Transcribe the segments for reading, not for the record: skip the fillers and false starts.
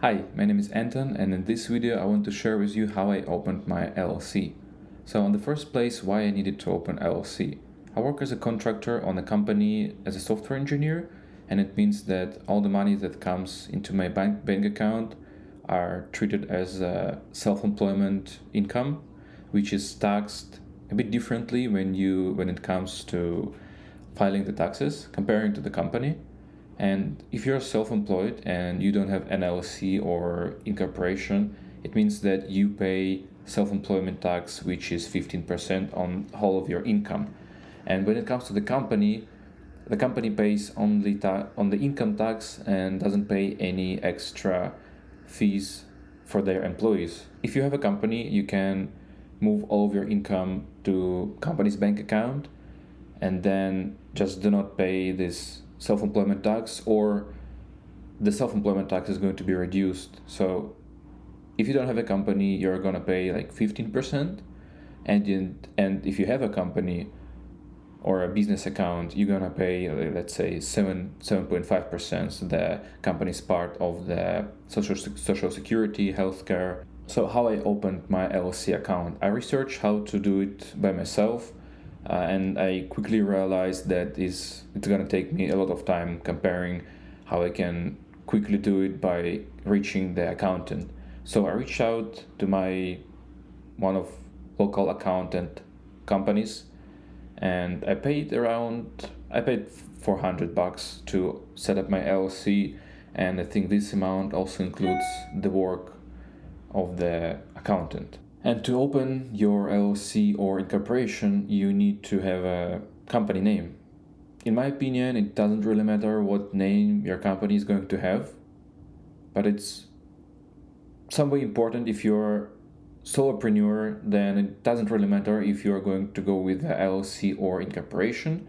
Hi, my name is Anton, and in this video I want to share with you how I opened my LLC. So in the first place, why I needed to open LLC. I work as a contractor on a company as a software engineer, and it means that all the money that comes into my bank account are treated as a self-employment income, which is taxed a bit differently when it comes to filing the taxes comparing to the company. And if you're self-employed and you don't have an LLC or incorporation, it means that you pay self-employment tax, which is 15% on whole of your income. And when it comes to the company pays only on the income tax and doesn't pay any extra fees for their employees. If you have a company, you can move all of your income to company's bank account and then just do not pay this self-employment tax, or the self-employment tax is going to be reduced. So if you don't have a company, you're going to pay like 15%, and if you have a company or a business account, you're going to pay, let's say, 7.5%. So the company's part of the social security, healthcare. So how I opened my LLC account, I researched how to do it by myself. And I quickly realized that it's going to take me a lot of time comparing how I can quickly do it by reaching the accountant. So I reached out to one of local accountant companies, and I paid $400 to set up my LLC, and I think this amount also includes the work of the accountant. And to open your LLC or incorporation, you need to have a company name. In my opinion, it doesn't really matter what name your company is going to have, but it's somewhat important. If you're solopreneur, then it doesn't really matter if you're going to go with a LLC or incorporation.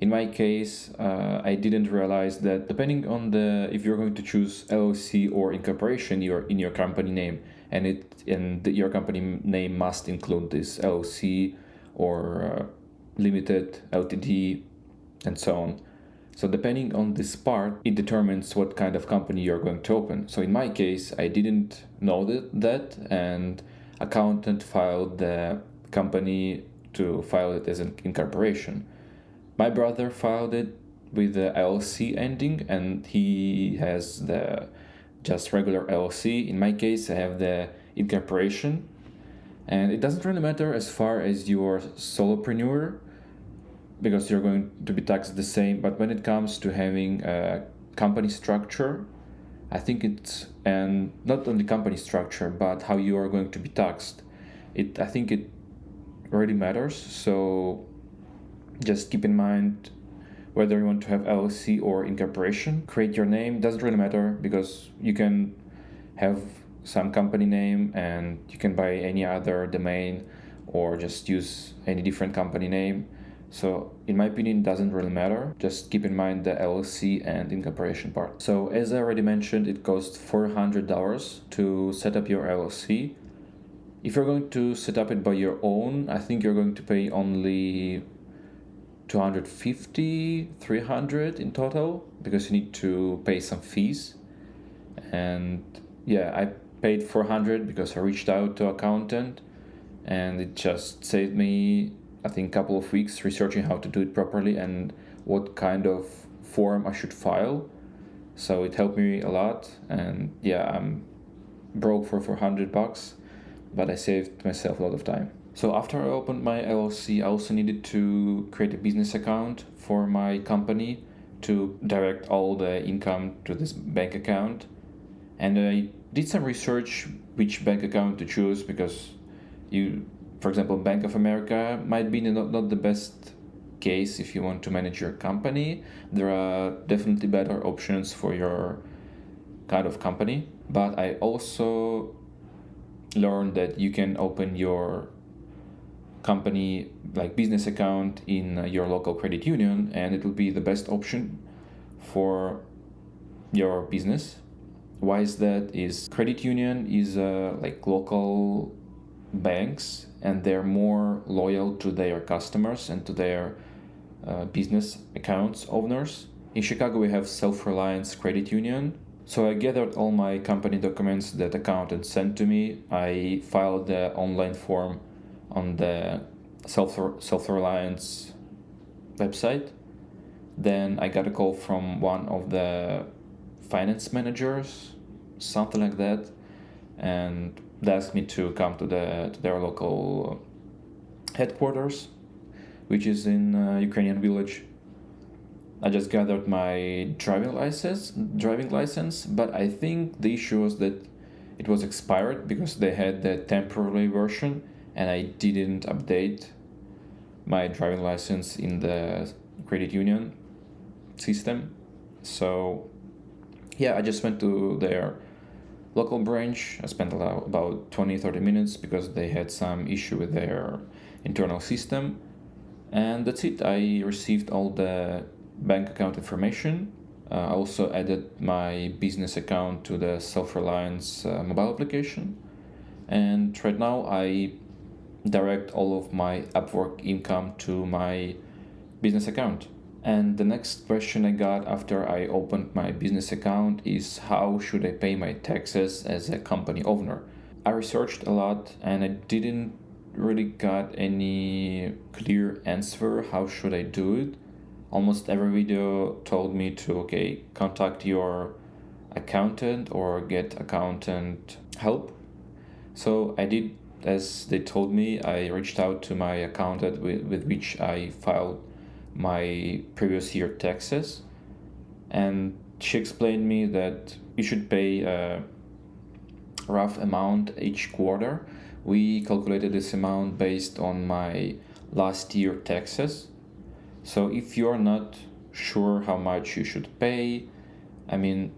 In my case, I didn't realize that depending on if you're going to choose LLC or incorporation, you're in your company name, and your company name must include this LLC or limited, LTD, and so on. So depending on this part, it determines what kind of company you're going to open. So in my case, I didn't know that, and accountant filed the company to file it as an incorporation. My brother filed it with the LLC ending, and he has the just regular LLC. In my case, I have the incorporation, and it doesn't really matter as far as you're solopreneur, because you're going to be taxed the same. But when it comes to having a company structure, I think and not only company structure, but how you are going to be taxed. I think it really matters. So just keep in mind whether you want to have LLC or incorporation. Create your name, doesn't really matter, because you can have some company name and you can buy any other domain or just use any different company name. So in my opinion, it doesn't really matter. Just keep in mind the LLC and incorporation part. So as I already mentioned, it costs $400 to set up your LLC. If you're going to set up it by your own, I think you're going to pay only $250, $300 in total, because you need to pay some fees. And yeah, I paid $400 because I reached out to accountant, and it just saved me, I think, a couple of weeks researching how to do it properly and what kind of form I should file. So it helped me a lot, and yeah, I'm broke for $400, but I saved myself a lot of time. So after I opened my LLC, I also needed to create a business account for my company to direct all the income to this bank account. And I did some research which bank account to choose, because for example, Bank of America might be not the best case if you want to manage your company. There are definitely better options for your kind of company. But I also learned that you can open your company like business account in your local credit union, and it will be the best option for your business. Why is that? Is credit union is like local banks, and they're more loyal to their customers and to their business accounts owners. In Chicago, we have Selfrelience Credit Union, So I gathered all my company documents that accountant sent to me. I filed the online form on the Selfreliance website. Then I got a call from one of the finance managers, something like that, and they asked me to come to their local headquarters, which is in Ukrainian village. I just gathered my driving license, but I think the issue was that it was expired because they had the temporary version, and I didn't update my driving license in the credit union system. So yeah, I just went to their local branch. I spent about 20-30 minutes because they had some issue with their internal system, and that's it. I received all the bank account information. I also added my business account to the Self-Reliance mobile application, and right now I direct all of my Upwork income to my business account. And the next question I got after I opened my business account is how should I pay my taxes as a company owner? I researched a lot and I didn't really got any clear answer how should I do it. Almost every video told me to contact your accountant or get accountant help. So I did as they told me. I reached out to my accountant with which I filed my previous year taxes, and she explained me that you should pay a rough amount each quarter. We calculated this amount based on my last year taxes. So if you're not sure how much you should pay, I mean,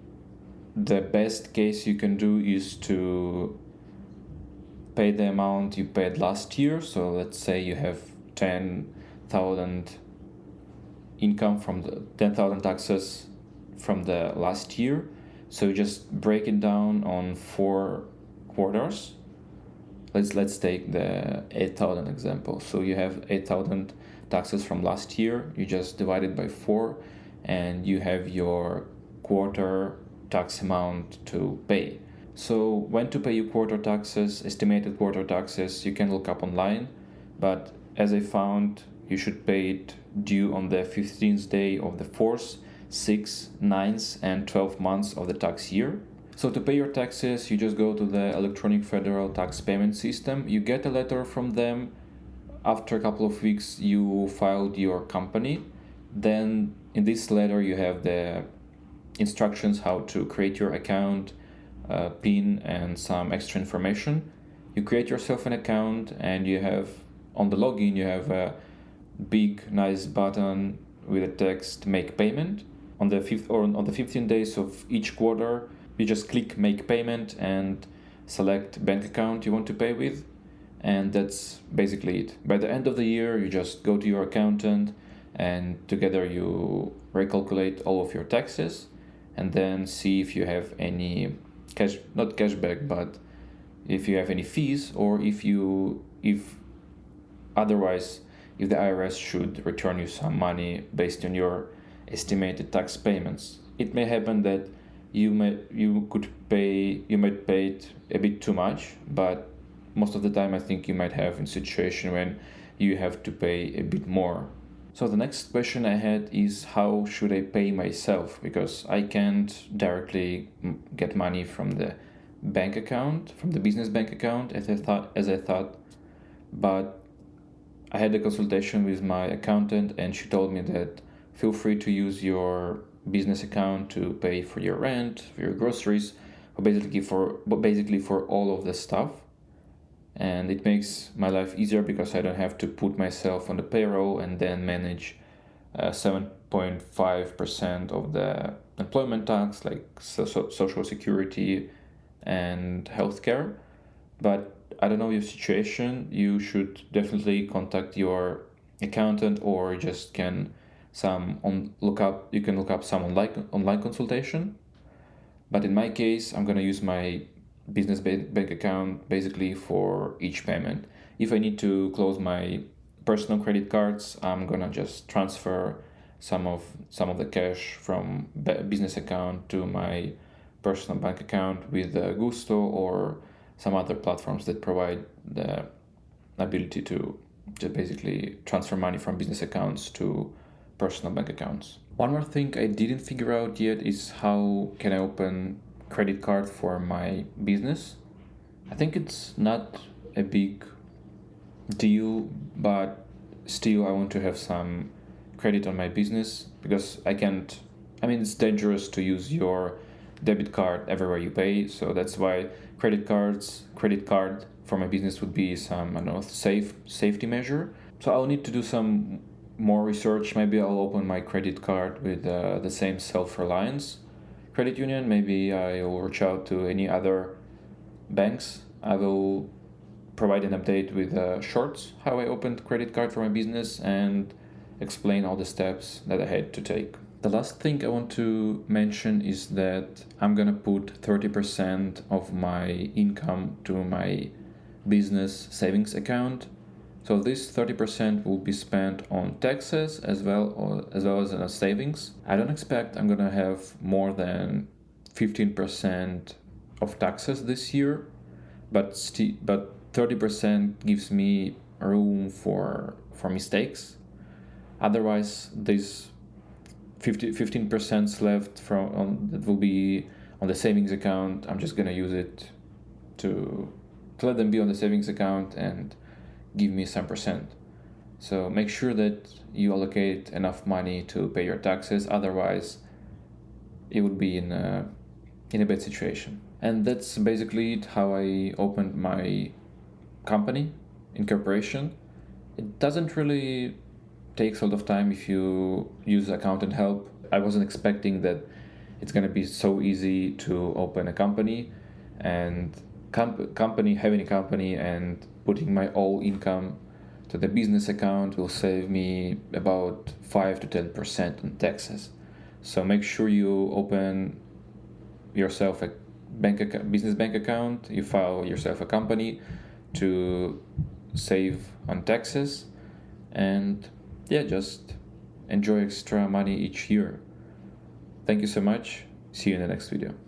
the best case you can do is to pay the amount you paid last year. So let's say you have 10,000 income from the 10,000 taxes from the last year. So you just break it down on 4 quarters. Let's take the 8,000 example. So you have 8,000 taxes from last year. You just divide it by 4, and you have your quarter tax amount to pay. So when to pay your quarter taxes, estimated quarter taxes, you can look up online. But as I found, you should pay it due on the 15th day of the 4th, 6th, 9th, and 12th months of the tax year. So to pay your taxes, you just go to the electronic federal tax payment system. You get a letter from them. After a couple of weeks, you filed your company. Then in this letter, you have the instructions how to create your account, PIN, and some extra information. You create yourself an account, and you have on the login, you have a big nice button with a text make payment. On the 15 days of each quarter, you just click make payment and select bank account you want to pay with, and that's basically it. By the end of the year, you just go to your accountant and together you recalculate all of your taxes and then see if you have any not cashback, but if you have any fees, or if otherwise if the IRS should return you some money based on your estimated tax payments. It may happen that you might pay it a bit too much, but most of the time I think you might have in situation when you have to pay a bit more. So the next question I had is how should I pay myself, because I can't directly get money from the bank account, from the business bank account as I thought, but I had a consultation with my accountant and she told me that feel free to use your business account to pay for your rent, for your groceries, or basically for all of the stuff. And it makes my life easier because I don't have to put myself on the payroll and then manage 7.5% of the employment tax, like social security and healthcare. But I don't know your situation. You should definitely contact your accountant, or just you can look up some online consultation. But in my case, I'm gonna use my business bank account basically for each payment. If I need to close my personal credit cards, I'm gonna just transfer some of the cash from business account to my personal bank account with Gusto or some other platforms that provide the ability to just basically transfer money from business accounts to personal bank accounts. One more thing I didn't figure out yet is how can I open credit card for my business. I think it's not a big deal, but still I want to have some credit on my business because it's dangerous to use your debit card everywhere you pay. So that's why credit card for my business would be some, safety measure. So I'll need to do some more research. Maybe I'll open my credit card with the same Selfrelience Credit Union. Maybe I'll reach out to any other banks. I will provide an update with shorts how I opened credit card for my business and explain all the steps that I had to take. The last thing I want to mention is that I'm gonna put 30% of my income to my business savings account. So this 30% will be spent on taxes as well as on savings. I don't expect I'm gonna have more than 15% of taxes this year, but 30% gives me room for mistakes. Otherwise, this 15% left that will be on the savings account. I'm just gonna use it to let them be on the savings account and give me some percent. So make sure that you allocate enough money to pay your taxes. Otherwise, it would be in a bad situation. And that's basically it, how I opened my company, incorporation. It doesn't really take a lot of time if you use accountant help. I wasn't expecting that it's going to be so easy to open a company, and having a company and putting my all income to the business account will save me about 5 to 10% on taxes. So make sure you open yourself a business bank account, you file yourself a company to save on taxes, and just enjoy extra money each year. Thank you so much. See you in the next video.